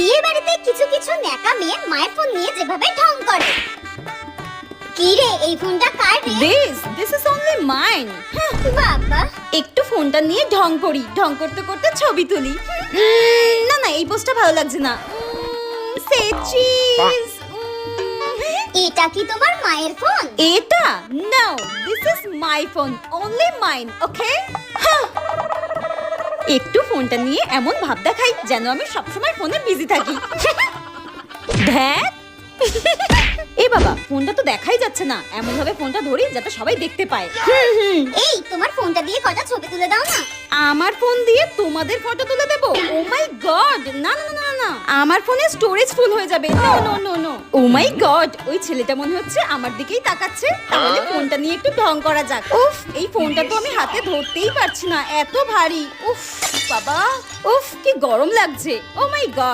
বিয়ে বাড়িতে কিছু কিছু ন্যাকা মেয়ে মায়ের ফোন নিয়ে যেভাবে ঢং করে। কি রে, এই ফোনটা কার রে? This is only mine. বাবা, একটু ফোনটা নিয়ে ঢং করি, ঢং করতে করতে ছবি তুলি। না না, এই পোস্টটা ভালো লাগছে না। Say cheese. এটা কি তোমার মায়ের ফোন? এটা? No, this is my phone, only mine, okay? একটু ফোনটা নিয়ে এমন ভাব দেখাই যেন আমি সবসময় ফোনে বিজি থাকি। ধ্যাৎ। এ বাবা, ফোনটা তো দেখাই যাচ্ছে না, এমন ভাবে ফোনটা ধরি যাতে সবাই দেখতে পায়। এই তোমার ফোনটা দিয়ে কটা ছবি তুলে দাও না। আমার ফোন দিয়ে তোমাদের ফটো তুলে দেবো? ও মাই গড, না না না না, আমার ফোনে স্টোরেজ ফুল হয়ে যাবে। No no no no. Oh my God, ওই ছেলেটা মনে হচ্ছে আমার দিকেই তাকাচ্ছে। তাহলে ফোনটা নিয়ে একটু ঢং করা যাক। উফ, এই ফোনটা তো আমি হাতে ধরতেই পারছি না, এত ভারী। উফ বাবা, উফ কি গরম লাগছে। ও মাই গড।